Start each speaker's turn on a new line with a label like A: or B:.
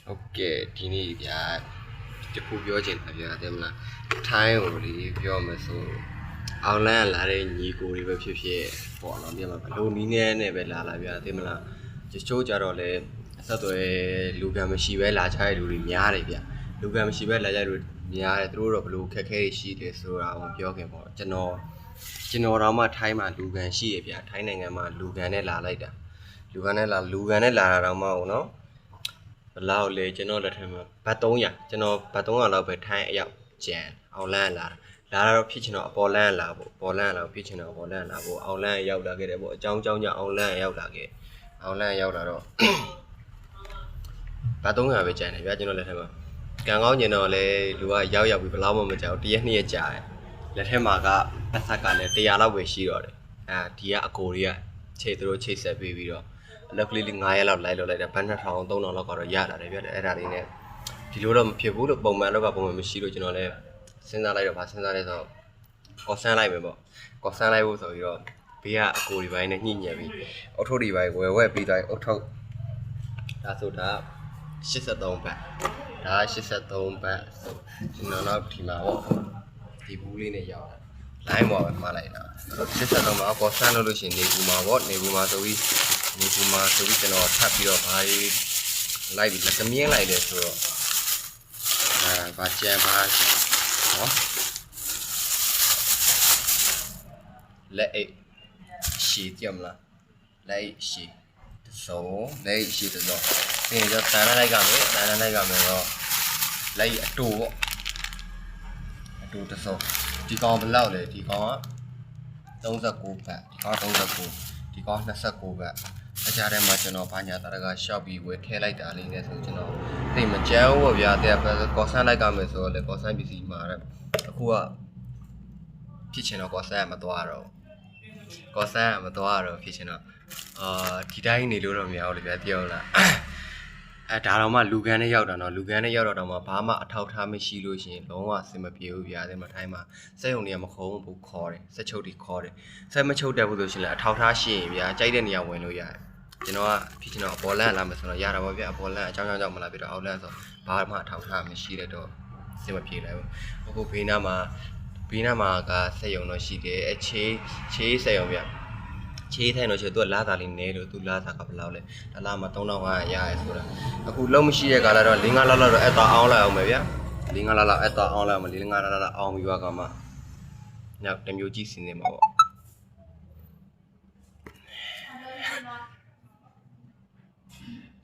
A: Ok, thì này thìจะพูดပြောချင်တာဗျာတဲ့မလားထိုင်းကိုလေပြောမယ်ဆိုအောင်လန်းလာတဲ့ညီကိုတွေပဲဖြစ်ဖြစ်ပေါ့နော်ပြန်မှာဘလို့နီးနဲ့ပဲလာဗျာတဲ့မလားတချို့ကြတော့လေအဆက်သွယ်လူကံမရှိပဲလာချတဲ့လူတွေများတယ်ဗျာလူကံမရှိပဲလာကြတဲ့လူများတယ်သူတို့တော့ဘလို့ခက်ခဲရှိတယ်ဆိုတာကိုပြောခင်ပေါ့ကျွန်တော်တော့မှထိုင်းမှာလူကံရှိရဗျာထိုင်းနိုင်ငံမှာလူကံနဲ့လာလိုက်တာလူကံနဲ့လာတာတော့မဟုတ်နော်ဘလောက်လေကျွန်တော်လက်ထက်မှာဘတ်300ကျွန်တော်ဘတ်300လောက်ပဲထိုင်းအရောက်ကျန်အောင်လန်းလာတော့ဖြစ်ချင်တော့အပေါ်လန်းလာဖို့ပေါ်လန်းလာဖြစ်ချင်တော့ပေါ်လန်းလာဖို့အောင်လန်းရောက်လာခဲ့တယ်ပေါ့အကြောင်းကြောင့်အောင်လန်းရောက်လာခဲ့အောင်လန်းရောက်လာတော့ဘတ်300ပဲကျန်တယ်ဗျာကျွန်တော်လက်ထက်မှာကံကောင်းကျင်တော့လေလူကရောက်ပြီးဘလောက်မှမကြောက်တရက်2ရက်ကြာတယ်လက်ထက်မှာကပတ်ဆက်ကလည်း100လောက်ပဲရှိတော့တယ်ဒီကအကိုတွေကသူတို့ချိတ်ဆက်ပေးပြီးတော့အလက်ကလေး9ရက်လောက်လိုက်လို့လိုက်တာဘတ်2000 3000လောက်ကတော့ရလာတယ်ဗျအဲ့ဒါလေးနဲ့ဒီလိုတော့မဖြစ်ဘူးလို့ပုံမှန်တော့ပုံမှန်မရှိလို့ကျွန်တော်လည်းစဉ်းစားလိုက်တော့ဗာစဉ်းစားလဲဆိုတော့ကော်ဆန်းလိုက်မယ်ပေါ့ကော်ဆန်းလိုက်ဖို့ဆိုပြီးတော့ဘေးကအကိုဒီပိုင်းနဲ့ညှိညက်ပြီးအုတ်ထုတ်ဒီပိုင်းဝယ်ပြီးတော့အုတ်ထုတ်ဒါဆိုတာ83ဘတ်ဒါ83ဘတ်ဆိုကျွန်တော်တော့ဒီမှာပေါ့ဒီဘူးလေးနဲ့ရောက်လာလိုင်းပေါ်ပဲမှားလိုက်တာ83မှာကော်ဆန်းလို့ရှိရင်နေဘူးမှာပေါ့နေဘူးမှာဆိုပြီးကျွန်တော်ထပ်ပြီးတော့ဘာကြီးလိုက်ပြီးလက်ကမြင်းလိုက်တယ်ဆိုတော့ဘာကျန်ပါနော်လက်အိတ်ရှည်ကြမလားလက်အိတ်ရှည်လက်အိတ်ရှည်တော့ဒီတော့တန်းလိုက်ကြမယ်တော့လက်အိတ်အတူပေါ့အတူတစ်စုံဒီကောင်ဘယ်လောက်လဲဒီကောင်က39ဘတ်ဒီကောင်39ဒီကောင်29ဘတ်အကြတဲ့မှာကျွန်တော်ဘာညာတရကရှော့ပြီးဝယ်ထည့်လိုက်တာလေးနဲ့ဆိုကျွန်တော်သိမကြမ်းဘူးဗျာတဲ့ကော်ဆန်းလိုက်ကမယ်ဆိုတော့လေကော်ဆန်းပစ္စည်းမှာတဲ့အခုကဖြစ်ချင်တော့ကော်ဆန်းမသွားတော့ဖြစ်ချင်တော့ဒီတိုင်းနေလို့တော့မရဘူးလေဗျာသိအောင်လားဒါတော့မှလူကန်နဲ့ရောက်တာနော်လူကန်နဲ့ရောက်တော့မှဘာမှအထောက်ထားမရှိလို့ရှိရင်လုံးဝအဆင်မပြေဘူးဗျာတဲ့မထိုင်းမှာစက်ရုံတွေကမခုံဘူးခေါ်တယ်စက်ချုပ်တွေခေါ်တယ်စက်မချုပ်တတ်ဘူးဆိုရှင်လည်းအထောက်ထားရှိရင်ဗျာကြိုက်တဲ့နေရာဝင်လို့ရတယ်ကျွန်တော်ကဖြစ်ချင်တော့အပေါ်လန့်လာမယ်ဆိုတော့ရတာပါဗျာအပေါ်လန့်အကြောင်းမလာပြီးတော့အောက်လန့်ဆိုဘာမှအထောက်ထားမရှိတဲ့တော့အဆင်မပြေလိုက်ဘူးအခုဘေးနားမှာကစက်ရုံတော့ရှိတယ်ချေးစက်ရုံဗျာချေးထိုင်တော့သူကလာတာလေးနဲလို့သူလာတာကဘယ်လောက်လဲတစ်လမှာ3500ရရဲဆိုတာအခုလုံးမရှိတဲ့ကာလတော့5-6လောက်တော့အဲ့တော့အောင်းလိုက်အောင်မယ်ဗျာ5-6လောက်အဲ့တော့အောင်းလိုက်အောင်5-6လောက်အောင်းပြီးတော့ကမှနောက်တစ်မျိုးကြည့်စင်းနေမှာပေါ့